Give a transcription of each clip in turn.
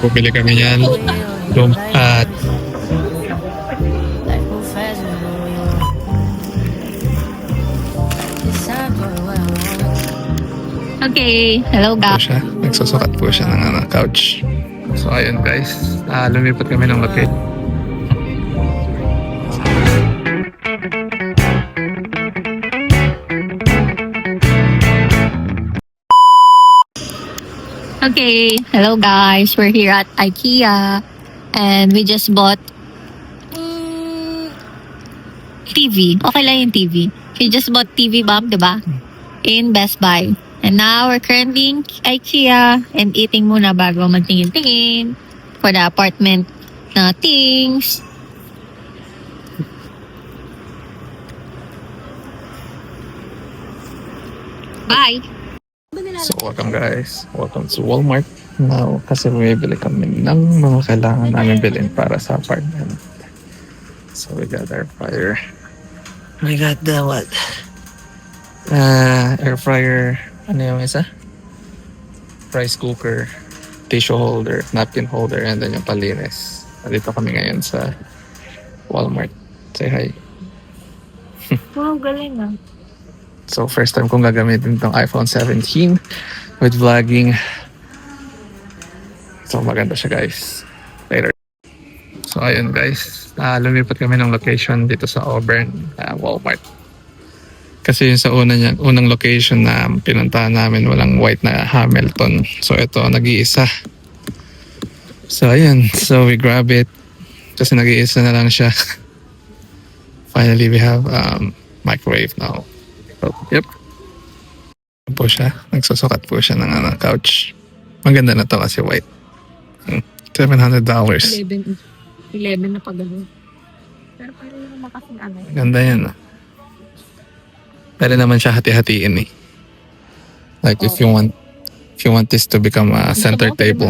Bumili kami yan. At Okay, hello po guys. siya. Nagsusukat po siya ng couch. So ayun guys, lumipat kami ng location. Okay, hello guys. We're here at IKEA and we just bought TV. Okay lang yung TV. We just bought TV bump, diba? In Best Buy. And now we're currently in IKEA and eating muna bago magtingin-tingin for the apartment na things. Bye! So welcome guys. Welcome to Walmart. Now, kasi bumibili kami ng mga kailangan namin bilhin para sa apartment. So we got air fryer. We got the what? Air fryer. Ano yung isa? Rice cooker, tissue holder, napkin holder, and then yung palinis. Nandito kami ngayon sa Walmart. Say hi. Wow, galing ah. So first time kong gagamitin itong iPhone 17 with vlogging. So maganda siya guys. Later. So ayun guys, lumipat kami ng location dito sa Auburn, Walmart. Kasi yung sa unang location na pinuntahan namin walang white na Hamilton. So ito, nag-iisa. So ayun, so we grab it. Kasi nag-iisa na lang siya. Finally we have microwave now. So, yep. Po siya. Nagsusukat po siya ng couch. Maganda na to kasi white. $700. 11 na pagano. Pero parang naman kasing ano. Ganda yan. Pwede naman siya hati-hatiin eh. Like if you want this to become a center table.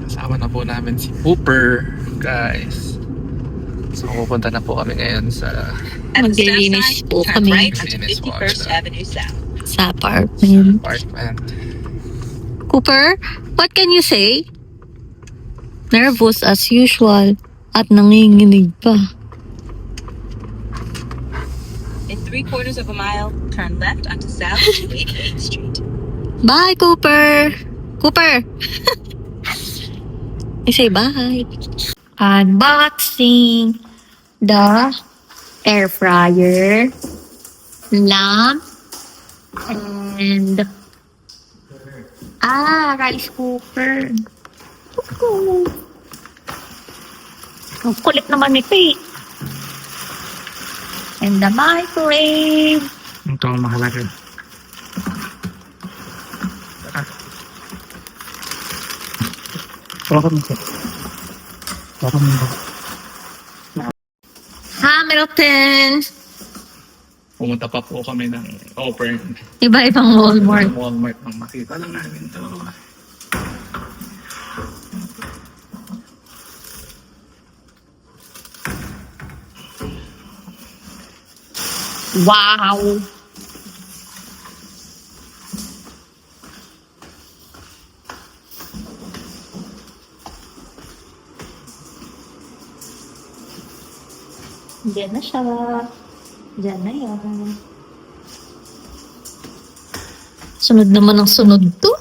Kasama na po namin si Cooper, guys. So pupunta na po kami ngayon sa Maglilinis po kami Linis Watch sa apartment. apartment. Cooper, what can you say? Nervous as usual at nanginginig pa. In 3/4 of a mile, turn left onto South 88th Street. Bye, Cooper! Cooper! I say bye. Unboxing the air fryer, lamp, and rice cooker. Ang kulit naman ito eh. And the microwave. Ito ang mahalaga. Hamilton. Pumunta pa po kami ng Auburn. Iba-ibang Walmart. Walmart nang makita lang namin to. Wow! Diyan na siya. Diyan na yan. Sunod naman ang sunod to.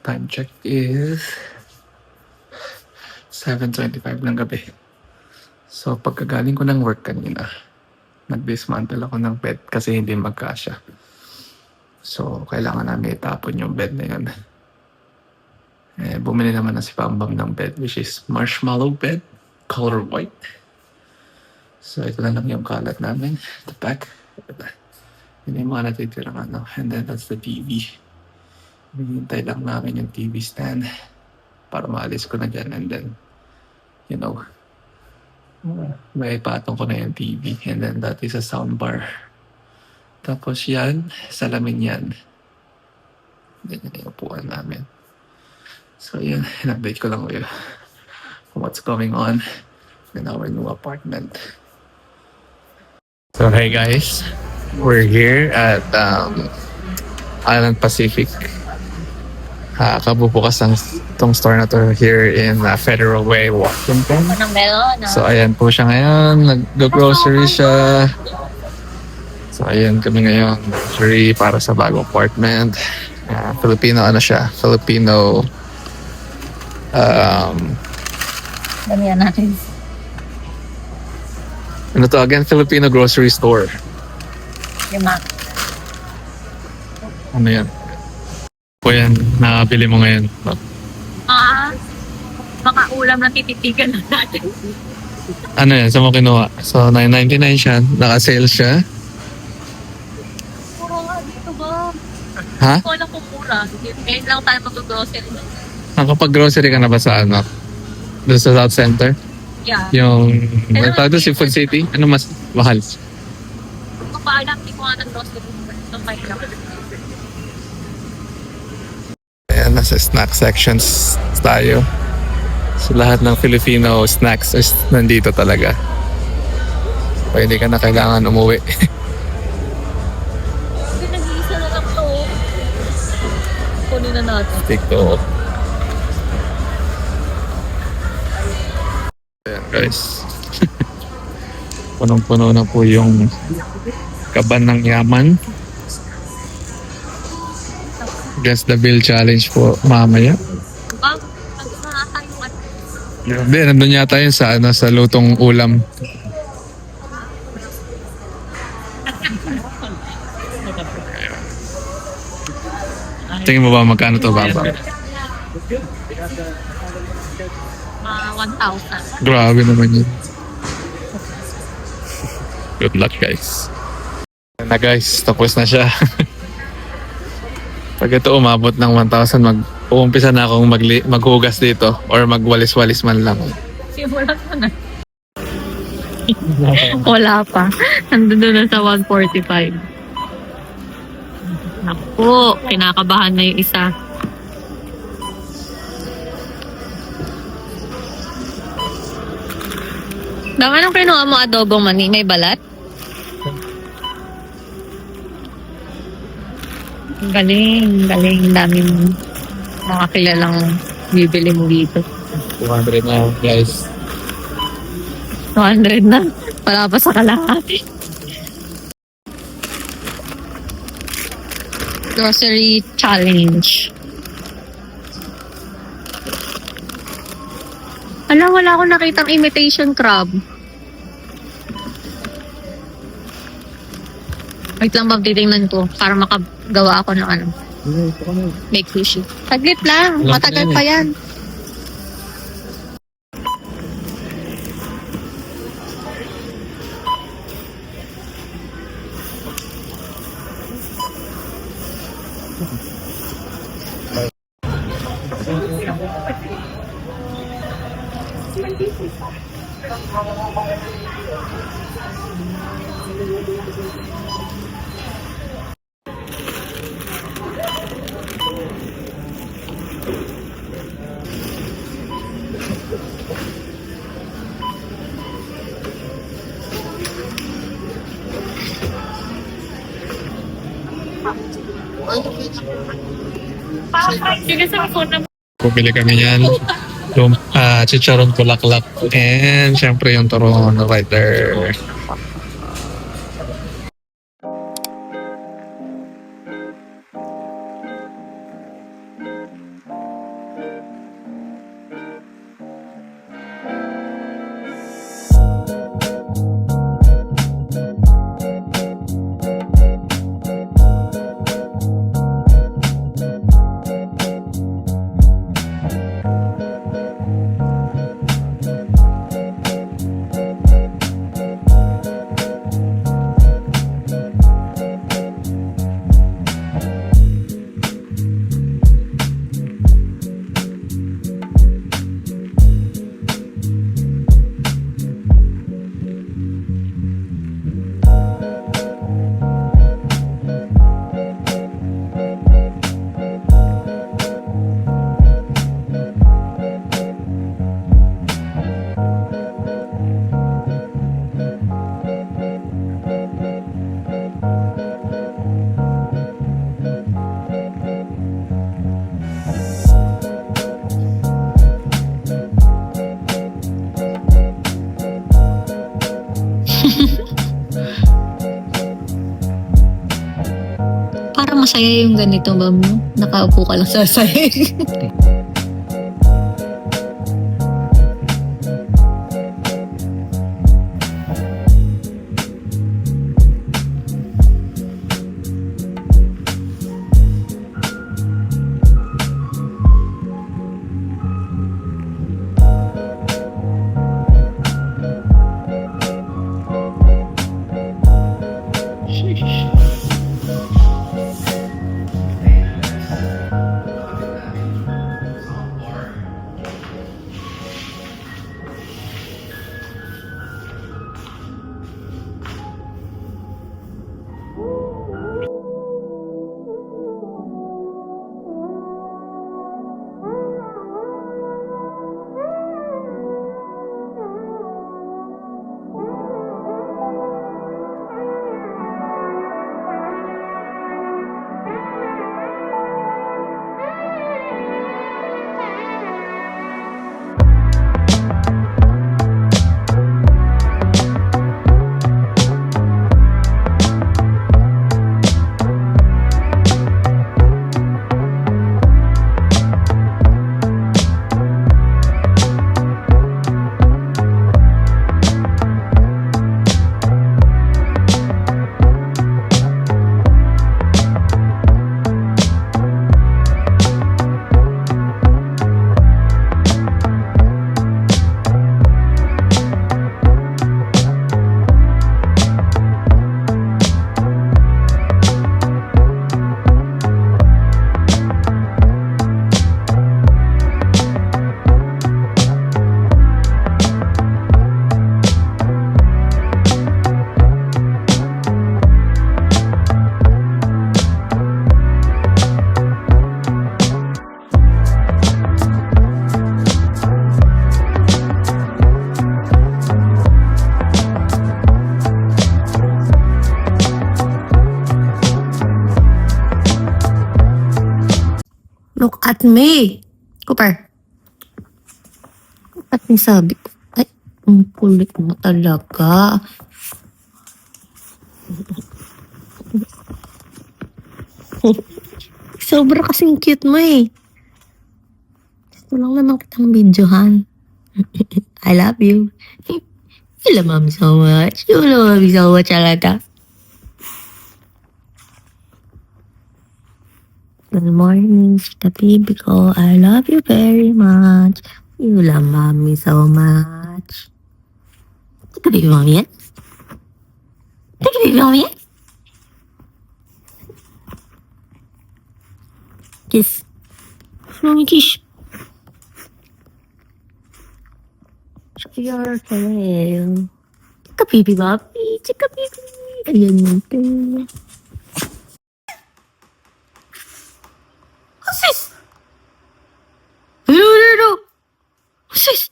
Time check is 7:25 ng gabi. So pagkagaling ko ng work kanina, nag-dismantle ako ng bed kasi hindi magkasya. So kailangan namin itapon yung bed na yun. Bumili naman na si Pambam ng bed, which is marshmallow bed, color white. So ito na lang yung kalat namin. The back. Yun yung mga natitirang ano. And then that's the TV. Hinihintay lang namin yung TV stand para maalis ko na dyan. And then, you know, may patong ko na yung TV. And then that is a sound bar. Tapos yan, salamin yan. Yan yung upuan namin. So yan, in-update ko lang kayo what's going on in our new apartment. So hey guys, we're here at Island Pacific. Kabubukas ng tong store na to here in Federal Way, Washington. So ayan po siya ngayon, nag-grocery siya. So ayan kami ngayon, grocery para sa bagong apartment. Filipino ano siya, Filipino Damihan natin. ano to again, Filipino grocery store. Lima. Ano yan? Po yan, nakabili mo ngayon. Mga ulam na tititigan na natin. Ano yan, saan mo kinuha? So, $9.99 siya. Naka-sale siya. Mura nga dito ba? Ha? Hindi ko alam kung mura. Ngayon lang tayo mag-grocery. Nakapag-grocery ka na ba sa ano? Doon sa South Center? Yeah. Yung, may tawag doon si Food City? Ano mas mahal? Kung paalam, hindi ko nga nag-grocery. So, may lang. Ayan, nasa snack sections tayo. So, lahat ng Filipino snacks is nandito talaga. So, hindi ka na kailangan umuwi. Kasi nag-iisa na lang to. Kunin na natin. TikTok. Ayan guys. Punong-puno na po yung kaban ng yaman. Guess the bill challenge po mamaya. Bang, nag-unahan yung ano. Hindi, nandun yata yun sa, ano, sa lutong ulam. Tingin mo ba magkano to, Baba? 1,000. Grabe naman yun. Good luck guys. Ayan na guys, tapos na siya. Pag ito umabot ng 1,000, uumpisa na akong maghugas dito or magwalis-walis man lang. Simulan mo na. Wala pa. Nandun na sa 145. Naku, kinakabahan na yung isa. Dama nang kinuha mo adobong mani, may balat? Galing, galing. Daming mga kilalang bibili mo dito. 200 na guys. 200 na. Wala pa sa kalahati. Grocery challenge. Wala akong nakitang imitation crab. Wait lang, Bob, titingnan ko para makagawa ako ng ano. Make sushi. Saglit lang. Wala Matagal pa pa yan yan. Sige sa phone na. Bumili kami yan. Chicharon bulaklak. And syempre yung turon right there. parang masaya yung ganito, ma'am. Nakaupo ka lang sa sahig. Look at me. Cooper. At may sabi ko. Ay, ang kulit mo talaga. Sobra kasing cute mo eh. Gusto lang naman kitang videohan. I love you. You love mommy so much. You love mommy so much, talaga. Good morning, Chika baby ko. I love you very much. You love mommy so much. Chika baby mommy yan? Chika baby mommy yan? Kiss. Mommy kiss. You're fail. Chika baby mommy. Chika baby. Ayan natin. Sis! Hello! Sis!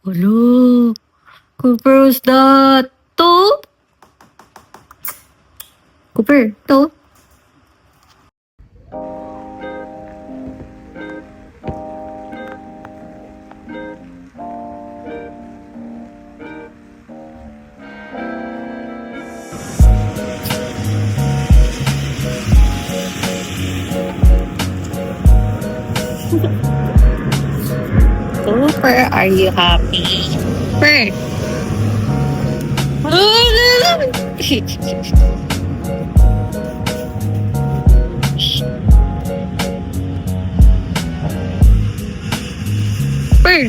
Hello! Cooper, who's that? To? Cooper, to? Cooper, are you happy? Cooper! Cooper!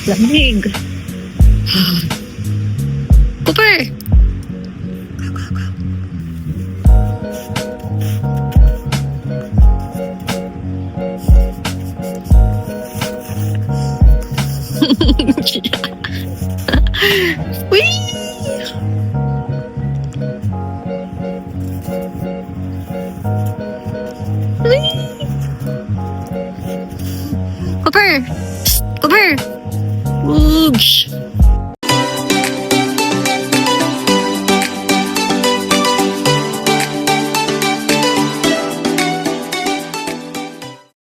Lamig. Cooper! Whee! Whee! Cooper! Cooper! Oops!